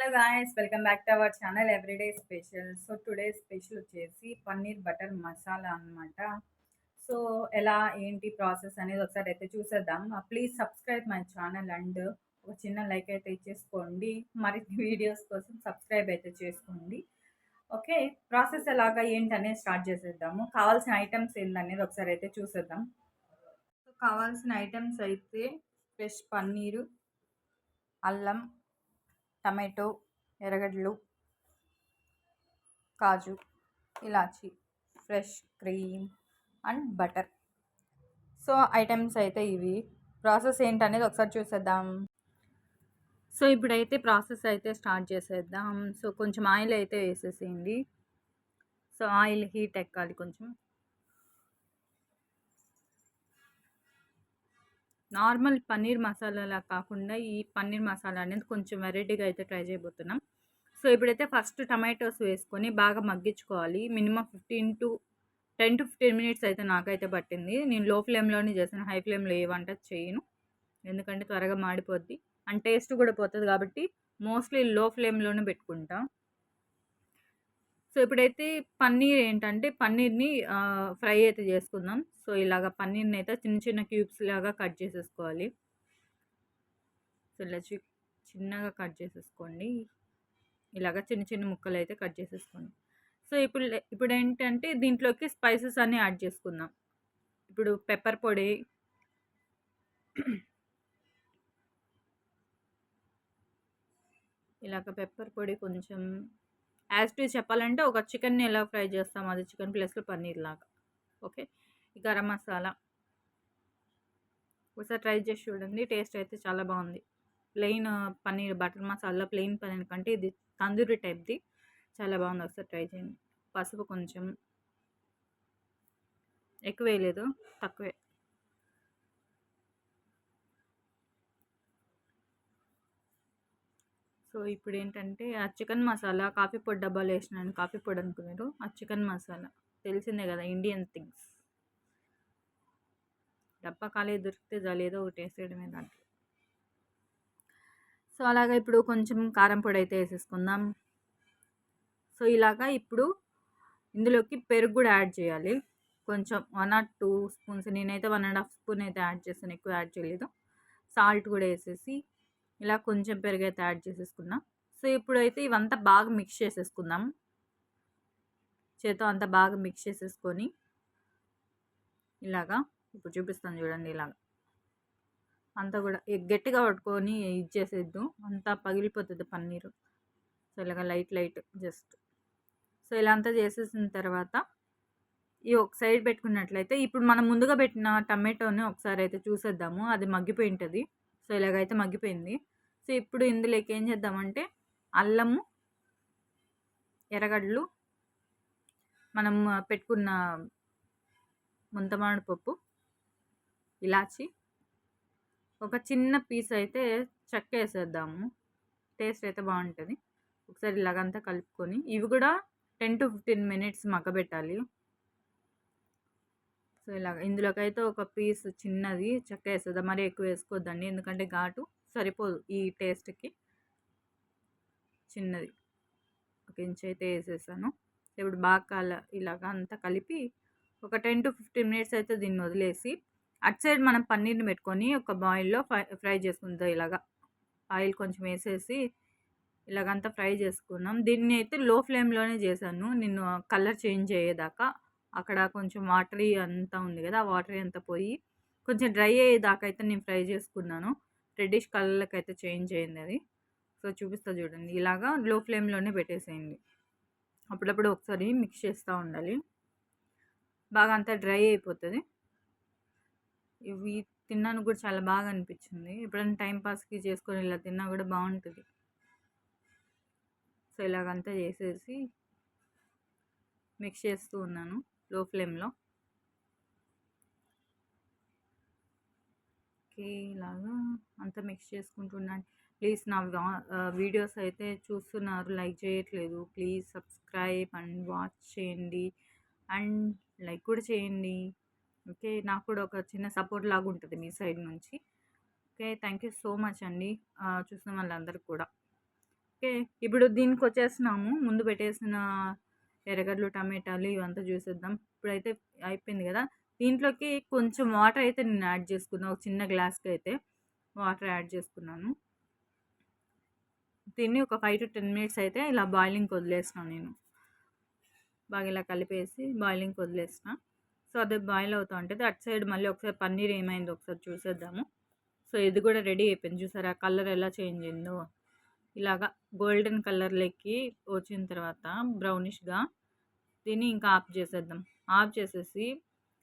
Hello guys, welcome back to our channel everyday special. So today special వచ్చేసి paneer butter masala అన్నమాట. So ఎలా ఏంటి process అనేది ఒకసారి అయితే చూసేద్దాం. Please subscribe my channel and ఒక చిన్న లైక్ అయితే ఇచ్చేసుకోండి. మరిన్ని వీడియోస్ కోసం సబ్స్క్రైబ్ అయితే చేసుకోండి. ఓకే, ప్రాసెస్ ఎలాగా ఏంటి అనేది స్టార్ట్ చేసేద్దాము. కావాల్సిన ఐటమ్స్ ఏంటనేది ఒకసారి అయితే చూసేద్దాం. సో కావాల్సిన ఐటమ్స్ అయితే ఫ్రెష్ పన్నీరు, అల్లం, టమాటో, ఎర్రగడ్డలు, కాజు, ఇలాచి, fresh cream and butter. So items అయితే ఇవి. ప్రాసెస్ ఏంటనేది ఒకసారి చూసేద్దాం. సో ఇప్పుడైతే ప్రాసెస్ అయితే స్టార్ట్ చేసేద్దాం. సో కొంచెం ఆయిల్ అయితే వేసేసేయండి. సో ఆయిల్ హీట్ ఎక్కాలి కొంచెం. నార్మల్ పన్నీర్ మసాలాలా కాకుండా ఈ పన్నీర్ మసాలా అనేది కొంచెం వెరైటీగా అయితే ట్రై చేయబోతున్నాం. సో ఇప్పుడైతే ఫస్ట్ టమాటోస్ వేసుకొని బాగా మగ్గించుకోవాలి. మినిమం 10 to 15 మినిట్స్ అయితే నాకైతే పట్టింది. నేను లో ఫ్లేమ్లోనే చేశాను, హై ఫ్లేమ్లో ఏ వంట చేయను, ఎందుకంటే త్వరగా మాడిపోద్ది అండ్ టేస్ట్ కూడా పోతుంది కాబట్టి మోస్ట్లీ లో ఫ్లేమ్లోనే పెట్టుకుంటా. సో ఇప్పుడైతే పన్నీర్ ఏంటంటే పన్నీర్ని ఫ్రై అయితే చేసుకుందాం. సో ఇలాగ పన్నీర్ని అయితే చిన్న చిన్న క్యూబ్స్ లాగా కట్ చేసేసుకోవాలి. సో ఇలా చిన్నగా కట్ చేసేసుకోండి. ఇలాగ చిన్న చిన్న ముక్కలు అయితే కట్ చేసేసుకోండి. సో ఇప్పుడు ఏంటంటే దీంట్లోకి స్పైసెస్ అన్నీ యాడ్ చేసుకుందాం. ఇప్పుడు పెప్పర్ పొడి, ఇలాగ పెప్పర్ పొడి కొంచెం, యాజ్ టు చెప్పాలంటే ఒక చికెన్ని ఎలా ఫ్రై చేస్తాం అది చికెన్ ప్లస్లో పన్నీర్ లాగా. ఓకే, గరం మసాలా ఒకసారి ట్రై చేసి చూడండి, టేస్ట్ అయితే చాలా బాగుంది. Plain paneer butter masala plain paneer కంటే ఇది తందూరి టైప్ది చాలా బాగుంది, ఒకసారి ట్రై చేయండి. పసుపు కొంచెం ఎక్కువ వేయలేదు, తక్కువే. సో ఇప్పుడు ఏంటంటే ఆ చికెన్ మసాలా కాఫీ పొడి డబ్బాలు వేసినాను, కాఫీ పొడి అనుకున్నారు, ఆ చికెన్ మసాలా తెలిసిందే కదా, ఇండియన్ థింగ్స్. డబ్బా ఖాళీ దొరికితే చాలు, ఏదో ఒకటి వేసేయడమే దాంట్లో. సో అలాగా ఇప్పుడు కొంచెం కారం పొడి అయితే వేసేసుకుందాం. సో ఇలాగా ఇప్పుడు ఇందులోకి పెరుగు కూడా యాడ్ చేయాలి. కొంచెం 1 or 2 స్పూన్స్, నేనైతే 1.5 స్పూన్ అయితే యాడ్ చేస్తాను, ఎక్కువ యాడ్ చేయలేదు. సాల్ట్ కూడా వేసేసి ఇలా కొంచెం పెరుగు అయితే యాడ్ చేసేసుకున్నాం. సో ఇప్పుడైతే ఇవంతా బాగా మిక్స్ చేసేసుకుందాం. చేతో అంతా బాగా మిక్స్ చేసేసుకొని ఇలాగా ఇప్పుడు చూపిస్తాను చూడండి, ఇలాగా అంతా కూడా గట్టిగా పట్టుకొని ఇచ్చేసేద్దు, అంతా పగిలిపోతుంది పన్నీరు. సో ఇలాగ లైట్ జస్ట్. సో ఇలా అంతా చేసేసిన తర్వాత ఈ ఒక సైడ్ పెట్టుకున్నట్లయితే ఇప్పుడు మనం ముందుగా పెట్టిన టమాటోని ఒకసారి అయితే చూసేద్దాము, అది మగ్గిపోయి ఉంటుంది. సో ఇలాగైతే మగ్గిపోయింది. సో ఇప్పుడు ఇందులోకి ఏం చేద్దామంటే అల్లము, ఎర్రగడ్డలు, మనం పెట్టుకున్న ముంతమామిడి పప్పు, ఇలాచి, ఒక చిన్న పీస్ అయితే చెక్క వేసేద్దాము, టేస్ట్ అయితే బాగుంటుంది. ఒకసారి ఇలాగంతా కలుపుకొని ఇవి కూడా 10 to 15 మినిట్స్ మగ్గబెట్టాలి. సో ఇలాగ ఇందులోకైతే ఒక పీస్ చిన్నది చెక్క వేసేద్దాం, మరీ ఎక్కువ వేసుకోవద్దండి ఎందుకంటే ఘాటు సరిపోదు ఈ టేస్ట్కి. చిన్నది ఒక ఇంచ్ అయితే వేసేసాను. ఇప్పుడు బాగా ఇలాగ అంతా కలిపి ఒక 10 to 15 మినిట్స్ అయితే దీన్ని వదిలేసి అటు సైడ్ మనం పన్నీర్ని పెట్టుకొని ఒక బాయిల్లో ఫ్రై చేసుకుందాం. ఇలాగా ఆయిల్ కొంచెం వేసేసి ఇలాగంతా ఫ్రై చేసుకున్నాం. దీన్ని అయితే లో ఫ్లేమ్లోనే చేశాను నేను, కలర్ చేంజ్ అయ్యేదాకా. అక్కడ కొంచెం వాటరీ అంతా ఉంది కదా, ఆ వాటరీ అంతా పోయి కొంచెం డ్రై అయ్యేదాకా అయితే నేను ఫ్రై చేసుకున్నాను. రెడ్డిష్ కలర్కి అయితే చేంజ్ అయింది అది. సో చూపిస్తా చూడండి, ఇలాగా లో ఫ్లేమ్లోనే పెట్టేసేయండి. అప్పుడప్పుడు ఒకసారి మిక్స్ చేస్తూ ఉండాలి, బాగా అంతా డ్రై అయిపోతుంది. ఇవి తిన్నాను కూడా చాలా బాగా అనిపించింది, ఎప్పుడైనా టైంపాస్కి చేసుకొని ఇలా తిన్నా కూడా బాగుంటుంది. సో ఇలాగంతా చేసేసి మిక్స్ చేస్తూ ఉన్నాను లో ఫ్లేమ్లో. ఓకే, ఇలాగా అంతా మిక్స్ చేసుకుంటున్నాను. ప్లీజ్ నా వీడియోస్ అయితే చూస్తున్నారు, లైక్ చేయట్లేదు, ప్లీజ్ సబ్స్క్రైబ్ అండ్ వాచ్ చేయండి అండ్ లైక్ కూడా చేయండి. ఓకే, నాకు కూడా ఒక చిన్న సపోర్ట్ లాగా ఉంటుంది మీ సైడ్ నుంచి. Okay, thank you so much అండి చూసిన వాళ్ళందరికీ కూడా. ఓకే. ఇప్పుడు దీనికొచ్చేస్తున్నాము. ముందు పెట్టేసిన ఎర్రగడ్డలు, టమాటాలు ఇవంతా చూసేద్దాం. ఇప్పుడైతే అయిపోయింది గదా! దీంట్లోకి కొంచెం వాటర్ అయితే నేను యాడ్ చేసుకున్నా. ఒక చిన్న గ్లాస్‌కైతే వాటర్ యాడ్ చేసుకున్నాను. దీన్ని ఒక 5-10 మినిట్స్ అయితే ఇలా బాయిలింగ్‌కి వదిలేసినా నేను. బాగా ఇలా కలిపేసి బాయిలింగ్‌కి వదిలేసిన. సో, అది బాయిల్ అవుతా ఉంటది. అటు సైడ్ మళ్ళీ ఒకసారి పన్నీర్ ఏమైందో ఒకసారి చూసేద్దాము. సో, ఇది కూడా రెడీ అయిపోయింది. చూసారా కలర్ ఎలా చేంజ్ అయిందో? ఇలాగా గోల్డెన్ కలర్‌లోకి వచ్చిన తర్వాత బ్రౌనిష్‌గా దీన్ని ఇంకా ఆఫ్ చేసేద్దాం. ఆఫ్ చేసేసి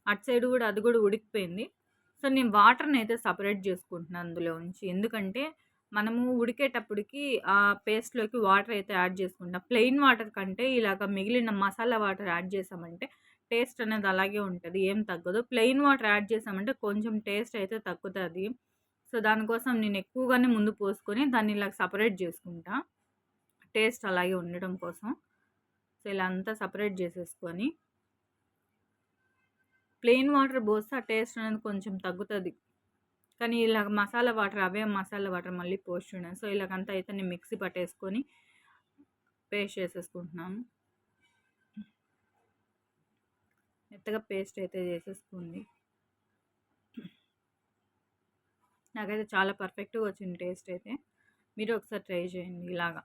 అటు సైడ్ కూడా అది కూడా ఉడికిపోయింది. సో, నేను వాటర్‌నైతే సెపరేట్ చేసుకుంటున్నాను అందులో నుంచి. ఎందుకంటే మనము ఉడికేటప్పటికి ఆ పేస్ట్‌లోకి వాటర్ అయితే యాడ్ చేసుకుంటాం. ప్లెయిన్ వాటర్ కంటే ఇలాగ మిగిలిన మసాలా వాటర్ యాడ్ చేసామంటే టేస్ట్ అనేది అలాగే ఉంటది. ఏం తగ్గదు. ప్లెయిన్ వాటర్ యాడ్ చేసామంటే కొంచెం టేస్ట్ అయితే తగ్గుతది. సో, దానికోసం నేను ఎక్కువగానే ముందు పోసుకొని దాన్ని ఇలా సెపరేట్ చేసుకుంటా. టేస్ట్ అలాగే ఉండడం కోసం. సో, ఇలా అంతా సెపరేట్ చేసేసుకొని ప్లెయిన్ వాటర్ పోస్తే ఆ టేస్ట్ అనేది కొంచెం తగ్గుతది. కానీ ఇలాగ మసాలా వాటర్ అవే మసాలా వాటర్ మళ్ళీ పోస్తున్నాను. సో, ఇలాగంతా అయితే నేను మిక్సీ పట్టేసుకొని పేస్ట్ చేసేసుకుంటున్నాను. మెత్తగా పేస్ట్ అయితే చేసేసుకుంది. నాకైతే చాలా పర్ఫెక్ట్‌గా వచ్చింది టేస్ట్ అయితే. మీరు ఒకసారి ట్రై చేయండి ఇలాగా.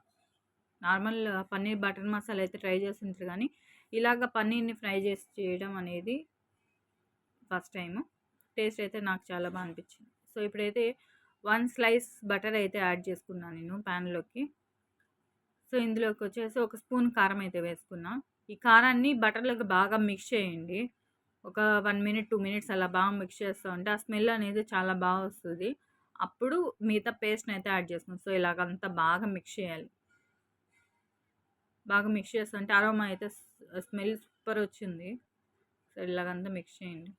నార్మల్ పన్నీర్ బటర్ మసాలా అయితే ట్రై చేసుంటారు కానీ, ఇలాగ పన్నీర్‌ని ఫ్రై చేసి చేయడం అనేది ఫస్ట్ టైము. టేస్ట్ అయితే నాకు చాలా బా అనిపించింది. సో, ఇప్పుడైతే 1 స్లైస్ బటర్ అయితే యాడ్ చేసుకున్నాను నేను ప్యాన్‌లోకి. సో, ఇందులోకొచ్చేసి ఒక స్పూన్ కారం అయితే వేసుకున్నా. ఈ కారాన్ని బటర్‌లోకి బాగా మిక్స్ చేయండి. ఒక 1 మినిట్, 2 మినిట్స్ అలా బాగా మిక్స్ చేస్తూ ఉంటే ఆ స్మెల్ అనేది చాలా బా వస్తది. అప్పుడు మిగతా పేస్ట్‌నైతే యాడ్ చేసుకున్నాం. సో, ఇలాగంతా బాగా మిక్స్ చేయాలి. బాగా మిక్స్ చేస్తుంటే అరోమా అయితే స్మెల్ సూపరొచ్చింది. సో, ఇలాగంతా మిక్స్ చేయండి.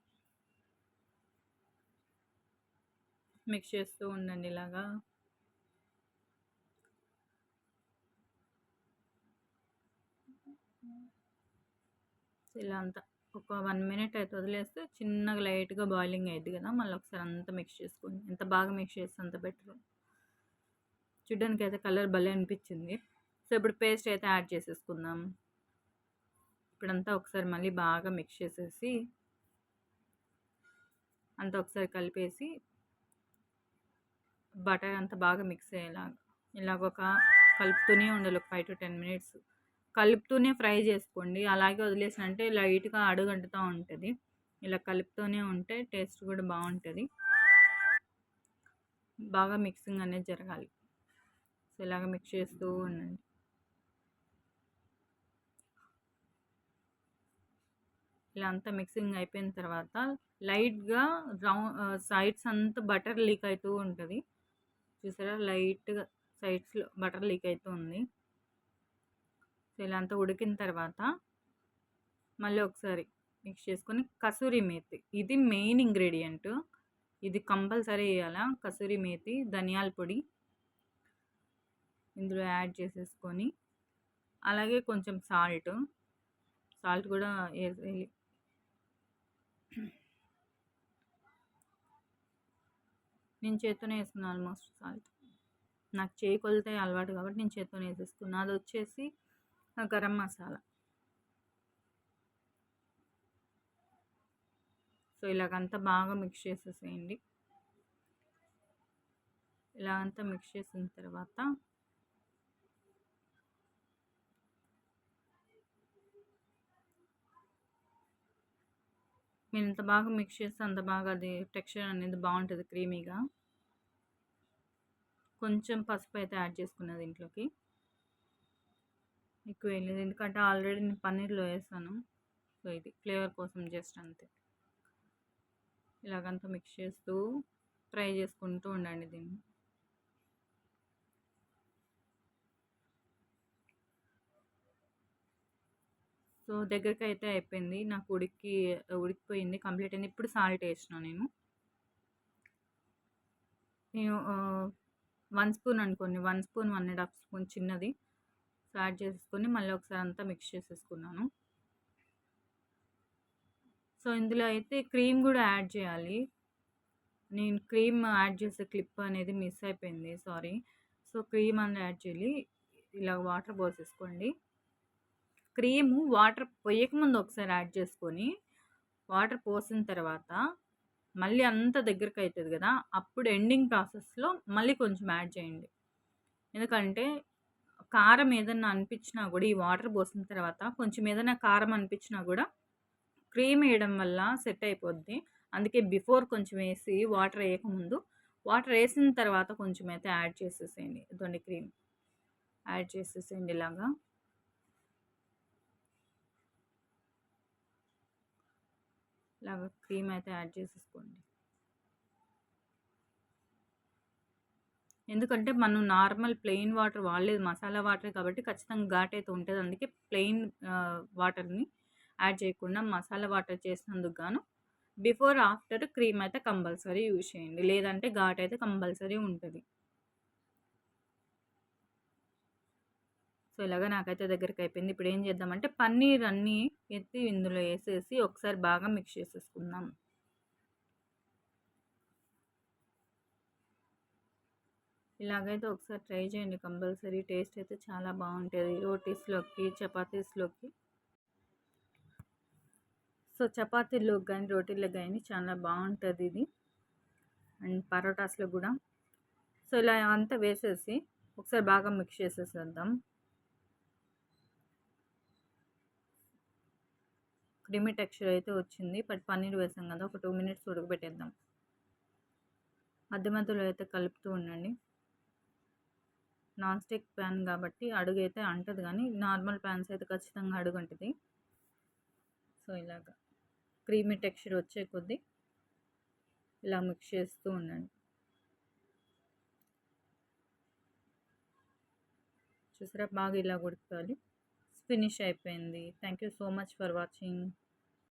మిక్స్ చేస్తూ ఉండండి ఇలాగా. ఇలా అంతా ఒక 1 మినిట్ అయితే వదిలేస్తే చిన్నగా లైట్‌గా బాయిలింగ్ అయిద్ది కదా! మళ్ళీ ఒకసారి అంతా మిక్స్ చేసుకోండి. ఎంత బాగా మిక్స్ చేస్తే అంత బెటర్. చూడ్డానికైతే కలర్ భలే అనిపించింది. సో, ఇప్పుడు పేస్ట్ అయితే యాడ్ చేసేసుకుందాం. ఇప్పుడంతా ఒకసారి మళ్ళీ బాగా మిక్స్ చేసేసి అంతా ఒకసారి కలిపేసి బటర్ అంతా బాగా మిక్స్ అయ్యేలాగా ఇలాగొక కలుపుతూనే ఉండాలి ఒక 5-10 మినిట్స్. కలుపుతూనే ఫ్రై చేసుకోండి. అలాగే వదిలేసినంటే లైట్‌గా అడుగంటుతా ఉంటది. ఇలా కలుపుతూనే ఉంటే టేస్ట్ కూడా బావుంటది. బాగా మిక్సింగ్ అనేది జరగాలి. సో, ఇలాగ మిక్స్ చేస్తూ ఉండండి. ఇలా అంతా మిక్సింగ్ అయిపోయిన తర్వాత లైట్‌గా సైడ్స్ అంతా బటర్ లీక్ అయితూ ఉంటది. చూసారా లైట్‌గా సైడ్స్‌లో బటర్ లీక్ అయితూ ఉంది. సో, ఇలా అంతా ఉడికిన తర్వాత మళ్ళీ ఒకసారి మిక్స్ చేసుకొని కసూరి మేతి ఇది మెయిన్ ఇంగ్రీడియంట్. ఇది కంపల్సరీ ఎయాల. కసూరి మేతి, ధనియాల పొడి ఇందులో యాడ్ చేసేసుకొని అలాగే కొంచెం సాల్ట్ కూడా ఏసేయాలి. నేను చేత్తోనే ఏసుకున్నా ఆల్మోస్ట్ సాల్ట్. నాకు చేయి కొలితే అలవాటు కాబట్టి నేను చేత్తోనే ఏసేసుకున్నా. అదొచ్చేసి గరం మసాలా. సో, ఇలాగంతా బాగా మిక్స్ చేసేసేయండి. ఇలా అంతా మిక్స్ చేసిన తర్వాత మీరు ఎంత బాగా మిక్స్ చేస్తే అంత బాగా అది టెక్స్చర్ అనేది బావుంటది క్రీమీగా. కొంచెం పసుపు అయితే యాడ్ చేసుకున్నా దీంట్లోకి. ఎక్కువ వేయలేదు. ఎందుకంటే ఆల్రెడీ నేను పన్నీర్‌లో ఏసాను. సో, ఇది ఫ్లేవర్ కోసం జస్ట్ అంతే. ఇలాగంతా మిక్స్ చేస్తూ ఫ్రై చేసుకుంటూ ఉండండి దీన్ని. సో, దగ్గరికైతే అయిపోయింది. నాకు ఉడికిపోయింది. కంప్లీట్ అయింది. ఇప్పుడు సాల్ట్ ఏసినా నేను. నేను 1 స్పూన్ అనుకోండి. 1 స్పూన్, 1 ½ స్పూన్ చిన్నది. సో, యాడ్ చేసేసుకొని మళ్ళీ ఒకసారి అంతా మిక్స్ చేసేసుకున్నాను. సో, ఇందులో అయితే క్రీమ్ గూడా యాడ్ చేయాలి. నేను క్రీమ్ యాడ్ చేసే క్లిప్ అనేది మిస్ అయిపోయింది. సారీ. సో, క్రీమ్ అనేది యాడ్ చేయాలి. ఇలా వాటర్ పోసేసుకోండి. క్రీము వాటర్ పొయ్యకముందు ఒకసారి యాడ్ చేసుకొని, వాటర్ పోసిన తర్వాత మళ్ళీ అంతా దగ్గరకయితది గదా! అప్పుడు ఎండింగ్ ప్రాసెస్‌లో మళ్ళీ కొంచెం యాడ్ చేయండి. ఎందుకంటే కారం ఏదన్నా అనిపించినా గూడా ఈ వాటర్ పోసిన తర్వాత కొంచెం ఏదైనా కారం అనిపించినా గూడా క్రీమ్ ఎయడం వల్ల సెట్ అయిపోద్ది. అందుకే బిఫోర్ కొంచెం ఏసి వాటర్ ఎయకముందు, వాటర్ ఏసిన తర్వాత కొంచెం అయితే యాడ్ చేసేసేయండి. ఇదిగోండి క్రీమ్. యాడ్ చేసేసేయండి ఇలాగా. ఇలాగ క్రీమ్ అయితే యాడ్ చేసేసుకోండి. ఎందుకంటే మనం నార్మల్ ప్లెయిన్ వాటర్ వాడలేదు. మసాలా వాటరే కాబట్టి ఖచ్చితంగా ఘాటైతే ఉంటది. అందుకే ప్లెయిన్ వాటర్‌ని యాడ్ చేయకుండా మసాలా వాటర్ చేసినందుకు గాను బిఫోర్, ఆఫ్టర్ క్రీమ్ అయితే కంపల్సరీ యూజ్ చేయండి. లేదంటే ఘాటైతే కంపల్సరీ ఉంటది. సో, ఇలాగ నాకైతే దగ్గరికయిపోయింది. ఇప్పుడేం చేద్దామంటే పన్నీర్ అన్నీ ఎత్తి ఇందులో ఏసేసి ఒకసారి బాగా మిక్స్ చేసేసుకుందాం. ఇలాగైతే ఒకసారి ట్రై చేయండి కంపల్సరీ. టేస్ట్ అయితే చాలా బావుంటది. రోటీస్‌లోకి, చపాతీస్‌లోకి. సో, చపాతీల్లోకి గానీ, రోటీలకు గానీ చాలా బావుంటదిది. అండ్ పరోటాస్‌లో గూడా. సో, ఇలా అంతా వేసేసి ఒకసారి బాగా మిక్స్ చేసేసేద్దాం. క్రీమీ టెక్స్చర్ అయితే వచ్చింది. బట్ పన్నీర్ వేసాం కదా! ఒక 2 మినిట్స్ ఉడకబెట్టేద్దాం. మధ్య మధ్యలో అయితే కలుపుతూ ఉండండి. నాన్ స్టిక్ ప్యాన్ కాబట్టి అడుగైతే అంటదు గానీ, నార్మల్ ప్యాన్స్ అయితే ఖచ్చితంగా అడుగంటది. సో, ఇలాగ క్రీమీ టెక్స్చర్ వచ్చే కొద్దీ ఇలా మిక్స్ చేస్తూ ఉండండి. చూసారా బాగా ఇలా ఉడకాలి. ఫినిష్ అయిపోయింది. Thank you so much for watching.